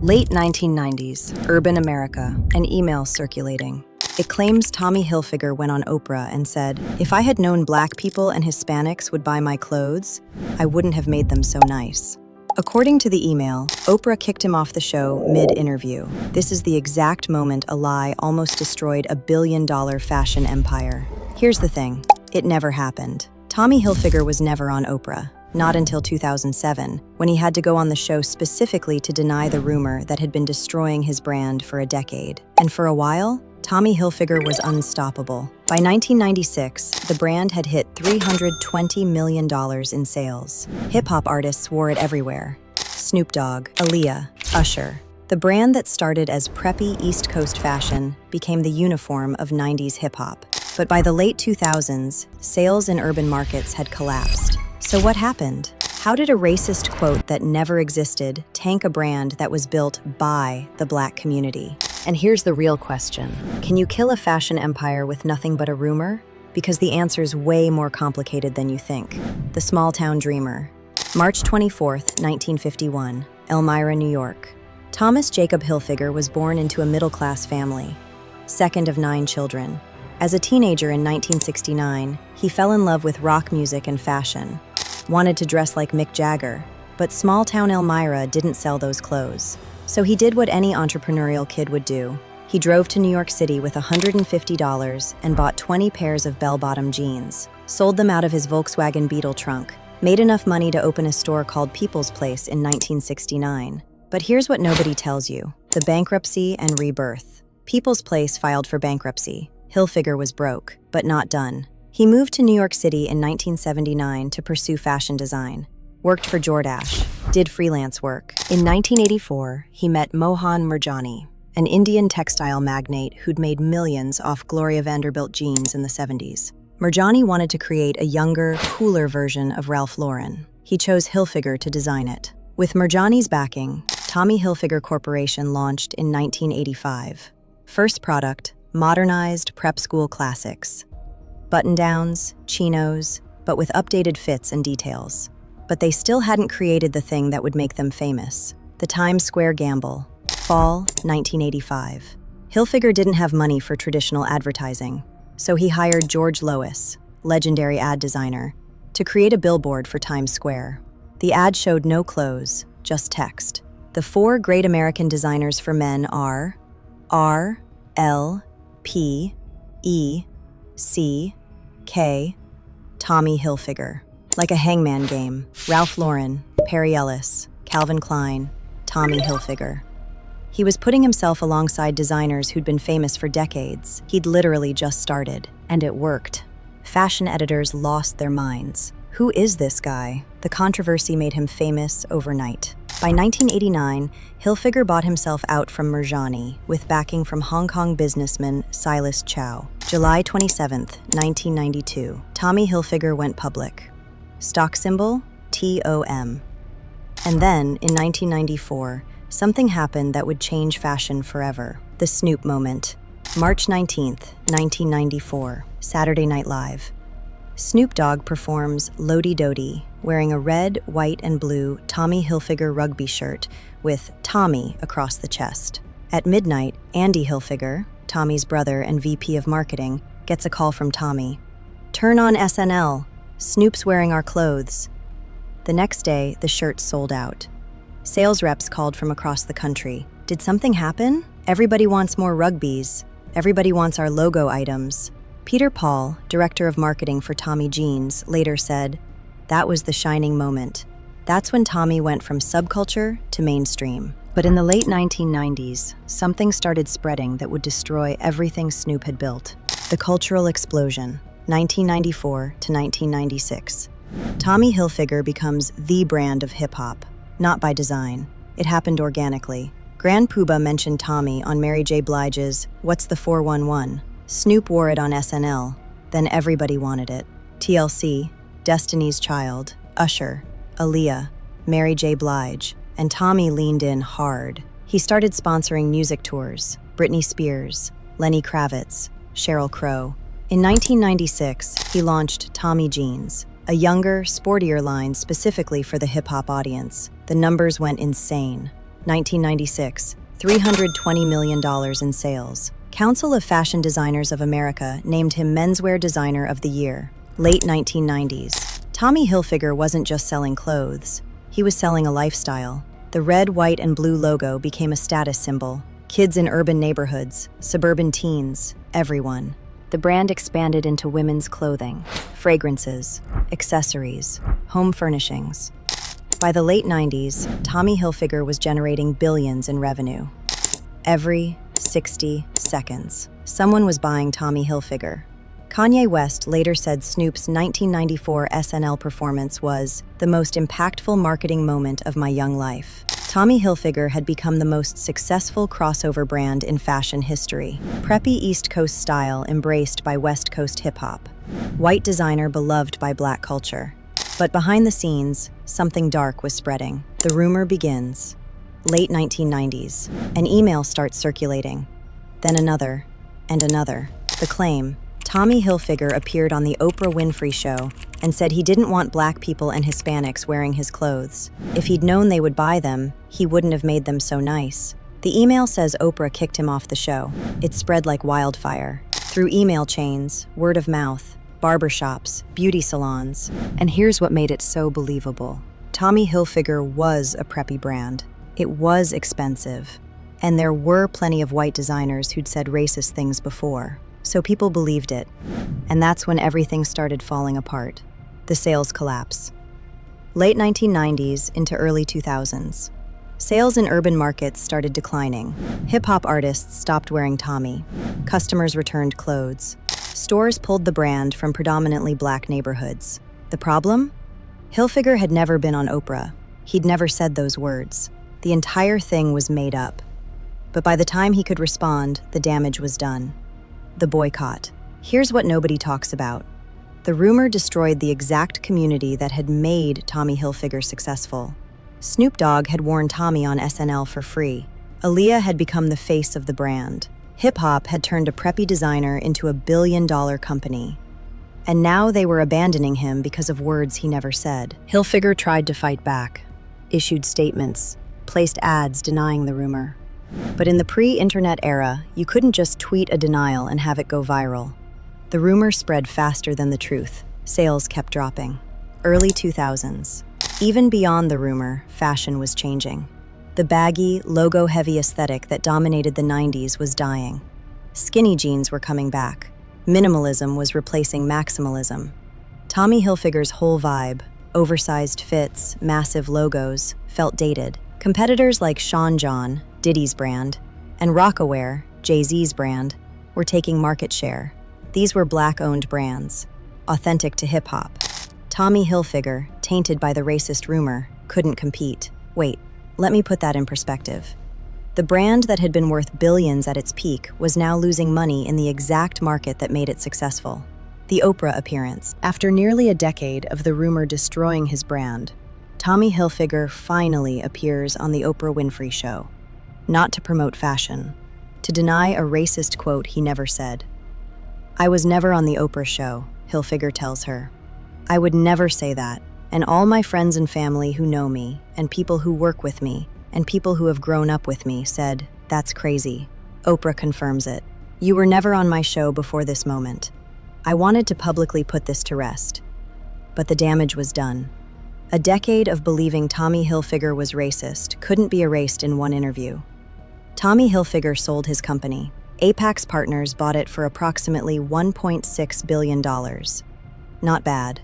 Late 1990s, urban America, an email circulating. It claims Tommy Hilfiger went on Oprah and said, "If I had known black people and Hispanics would buy my clothes, I wouldn't have made them so nice." According to the email, Oprah kicked him off the show mid-interview. This is the exact moment a lie almost destroyed a billion-dollar fashion empire. Here's the thing, it never happened. Tommy Hilfiger was never on Oprah. Not until 2007, when he had to go on the show specifically to deny the rumor that had been destroying his brand for a decade. And for a while, Tommy Hilfiger was unstoppable. By 1996, the brand had hit $320 million in sales. Hip-hop artists wore it everywhere. Snoop Dogg, Aaliyah, Usher. The brand that started as preppy East Coast fashion became the uniform of 90s hip-hop. But by the late 2000s, sales in urban markets had collapsed. So what happened? How did a racist quote that never existed tank a brand that was built by the black community? And here's the real question. Can you kill a fashion empire with nothing but a rumor? Because the answer's way more complicated than you think. The Small Town Dreamer. March 24th, 1951, Elmira, New York. Thomas Jacob Hilfiger was born into a middle-class family, second of 9 children. As a teenager in 1969, he fell in love with rock music and fashion. Wanted to dress like Mick Jagger, but small-town Elmira didn't sell those clothes. So he did what any entrepreneurial kid would do. He drove to New York City with $150 and bought 20 pairs of bell-bottom jeans, sold them out of his Volkswagen Beetle trunk, made enough money to open a store called People's Place in 1969. But here's what nobody tells you, the bankruptcy and rebirth. People's Place filed for bankruptcy. Hilfiger was broke, but not done. He moved to New York City in 1979 to pursue fashion design. Worked for Jordache, did freelance work. In 1984, he met Mohan Murjani, an Indian textile magnate who'd made millions off Gloria Vanderbilt jeans in the 70s. Murjani wanted to create a younger, cooler version of Ralph Lauren. He chose Hilfiger to design it. With Murjani's backing, Tommy Hilfiger Corporation launched in 1985. First product, modernized prep school classics. Button-downs, chinos, but with updated fits and details. But they still hadn't created the thing that would make them famous. The Times Square Gamble. Fall, 1985. Hilfiger didn't have money for traditional advertising, so he hired George Lois, legendary ad designer, to create a billboard for Times Square. The ad showed no clothes, just text. The 4 great American designers for men are R, L, P, E, C, K, Tommy Hilfiger. Like a hangman game. Ralph Lauren, Perry Ellis, Calvin Klein, Tommy Hilfiger. He was putting himself alongside designers who'd been famous for decades. He'd literally just started, and it worked. Fashion editors lost their minds. Who is this guy? The controversy made him famous overnight. By 1989, Hilfiger bought himself out from Murjani with backing from Hong Kong businessman Silas Chow. July 27, 1992, Tommy Hilfiger went public. Stock symbol, TOM. And then, in 1994, something happened that would change fashion forever. The Snoop moment. March 19, 1994, Saturday Night Live. Snoop Dogg performs Lodi Dodi, wearing a red, white, and blue Tommy Hilfiger rugby shirt with Tommy across the chest. At midnight, Andy Hilfiger, Tommy's brother and VP of marketing, gets a call from Tommy. "Turn on SNL. Snoop's wearing our clothes." The next day, the shirts sold out. Sales reps called from across the country. "Did something happen? Everybody wants more rugbies. Everybody wants our logo items." Peter Paul, director of marketing for Tommy Jeans, later said, "That was the shining moment. That's when Tommy went from subculture to mainstream." But in the late 1990s, something started spreading that would destroy everything Snoop had built. The cultural explosion, 1994 to 1996. Tommy Hilfiger becomes the brand of hip-hop, not by design. It happened organically. Grand Poobah mentioned Tommy on Mary J. Blige's What's the 411? Snoop wore it on SNL. Then everybody wanted it. TLC, Destiny's Child, Usher, Aaliyah, Mary J. Blige, and Tommy leaned in hard. He started sponsoring music tours, Britney Spears, Lenny Kravitz, Sheryl Crow. In 1996, he launched Tommy Jeans, a younger, sportier line specifically for the hip-hop audience. The numbers went insane. 1996, $320 million in sales. Council of Fashion Designers of America named him Menswear Designer of the Year. Late 1990s. Tommy Hilfiger wasn't just selling clothes. He was selling a lifestyle. The red, white, and blue logo became a status symbol. Kids in urban neighborhoods, suburban teens, everyone. The brand expanded into women's clothing, fragrances, accessories, home furnishings. By the late 90s, Tommy Hilfiger was generating billions in revenue. Every 60 seconds, someone was buying Tommy Hilfiger. Kanye West later said Snoop's 1994 SNL performance was the most impactful marketing moment of my young life. Tommy Hilfiger had become the most successful crossover brand in fashion history. Preppy East Coast style embraced by West Coast hip-hop. White designer beloved by Black culture. But behind the scenes, something dark was spreading. The rumor begins. Late 1990s, an email starts circulating. Then another, and another. The claim: Tommy Hilfiger appeared on the Oprah Winfrey Show and said he didn't want Black people and Hispanics wearing his clothes. If he'd known they would buy them, he wouldn't have made them so nice. The email says Oprah kicked him off the show. It spread like wildfire. Through email chains, word of mouth, barbershops, beauty salons. And here's what made it so believable. Tommy Hilfiger was a preppy brand. It was expensive. And there were plenty of white designers who'd said racist things before. So people believed it. And that's when everything started falling apart. The sales collapse. Late 1990s into early 2000s. Sales in urban markets started declining. Hip-hop artists stopped wearing Tommy. Customers returned clothes. Stores pulled the brand from predominantly Black neighborhoods. The problem? Hilfiger had never been on Oprah. He'd never said those words. The entire thing was made up. But by the time he could respond, the damage was done. The boycott. Here's what nobody talks about. The rumor destroyed the exact community that had made Tommy Hilfiger successful. Snoop Dogg had worn Tommy on SNL for free. Aaliyah had become the face of the brand. Hip-hop had turned a preppy designer into a billion-dollar company. And now they were abandoning him because of words he never said. Hilfiger tried to fight back, issued statements, placed ads denying the rumor. But in the pre-internet era, you couldn't just tweet a denial and have it go viral. The rumor spread faster than the truth. Sales kept dropping. Early 2000s. Even beyond the rumor, fashion was changing. The baggy, logo-heavy aesthetic that dominated the 90s was dying. Skinny jeans were coming back. Minimalism was replacing maximalism. Tommy Hilfiger's whole vibe, oversized fits, massive logos, felt dated. Competitors like Sean John, Diddy's brand, and Rocawear, Jay-Z's brand, were taking market share. These were Black-owned brands, authentic to hip-hop. Tommy Hilfiger, tainted by the racist rumor, couldn't compete. Wait, let me put that in perspective. The brand that had been worth billions at its peak was now losing money in the exact market that made it successful. The Oprah appearance. After nearly a decade of the rumor destroying his brand, Tommy Hilfiger finally appears on the Oprah Winfrey Show. Not to promote fashion, to deny a racist quote he never said. "I was never on the Oprah show," Hilfiger tells her. "I would never say that, and all my friends and family who know me, and people who work with me, and people who have grown up with me said, that's crazy." Oprah confirms it. "You were never on my show before this moment. I wanted to publicly put this to rest." But the damage was done. A decade of believing Tommy Hilfiger was racist couldn't be erased in one interview. Tommy Hilfiger sold his company. Apex Partners bought it for approximately $1.6 billion. Not bad,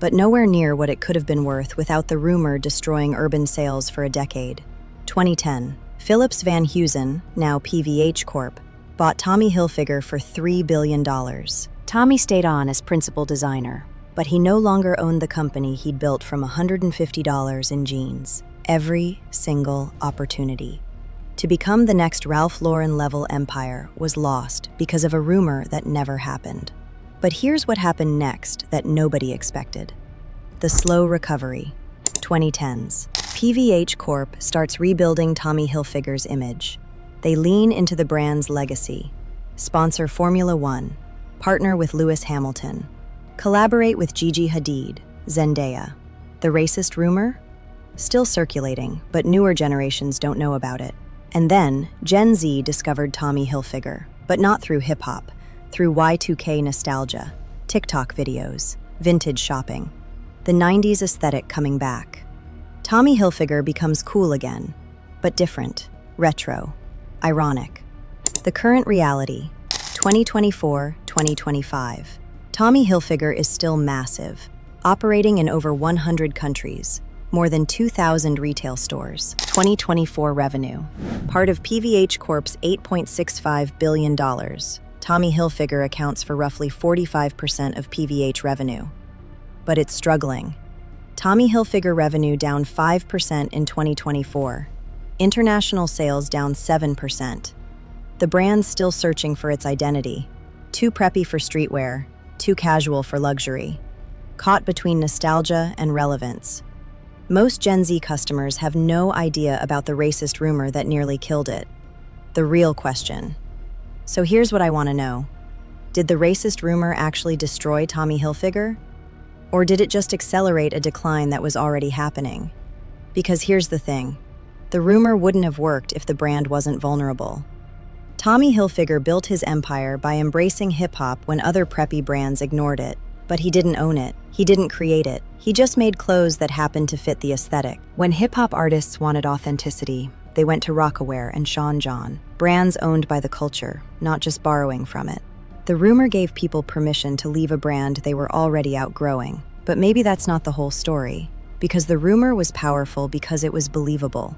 but nowhere near what it could have been worth without the rumor destroying urban sales for a decade. 2010, Philips Van Heusen, now PVH Corp., bought Tommy Hilfiger for $3 billion. Tommy stayed on as principal designer, but he no longer owned the company he'd built from $150 in jeans. Every single opportunity to become the next Ralph Lauren-level empire was lost because of a rumor that never happened. But here's what happened next that nobody expected. The slow recovery. 2010s. PVH Corp starts rebuilding Tommy Hilfiger's image. They lean into the brand's legacy. Sponsor Formula One. Partner with Lewis Hamilton. Collaborate with Gigi Hadid, Zendaya. The racist rumor? still circulating, but newer generations don't know about it. And then, Gen Z discovered Tommy Hilfiger, but not through hip-hop, through Y2K nostalgia, TikTok videos, vintage shopping. The 90s aesthetic coming back. Tommy Hilfiger becomes cool again, but different, retro, ironic. The current reality, 2024-2025. Tommy Hilfiger is still massive, operating in over 100 countries, more than 2,000 retail stores. 2024 revenue, part of PVH Corp's $8.65 billion. Tommy Hilfiger accounts for roughly 45% of PVH revenue. But it's struggling. Tommy Hilfiger revenue down 5% in 2024. International sales down 7%. The brand's still searching for its identity. Too preppy for streetwear, too casual for luxury. Caught between nostalgia and relevance. Most Gen Z customers have no idea about the racist rumor that nearly killed it. The real question. So here's what I want to know. Did the racist rumor actually destroy Tommy Hilfiger? Or did it just accelerate a decline that was already happening? Because here's the thing. The rumor wouldn't have worked if the brand wasn't vulnerable. Tommy Hilfiger built his empire by embracing hip-hop when other preppy brands ignored it. But he didn't own it. He didn't create it. He just made clothes that happened to fit the aesthetic. When hip-hop artists wanted authenticity, they went to Rocawear and Sean John, brands owned by the culture, not just borrowing from it. The rumor gave people permission to leave a brand they were already outgrowing. But maybe that's not the whole story, because the rumor was powerful because it was believable.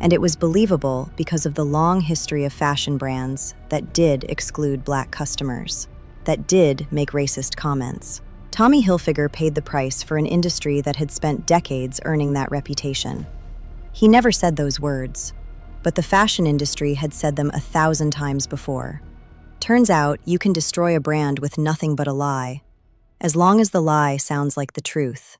And it was believable because of the long history of fashion brands that did exclude Black customers, that did make racist comments. Tommy Hilfiger paid the price for an industry that had spent decades earning that reputation. He never said those words, but the fashion industry had said them 1,000 times before. Turns out you can destroy a brand with nothing but a lie, as long as the lie sounds like the truth.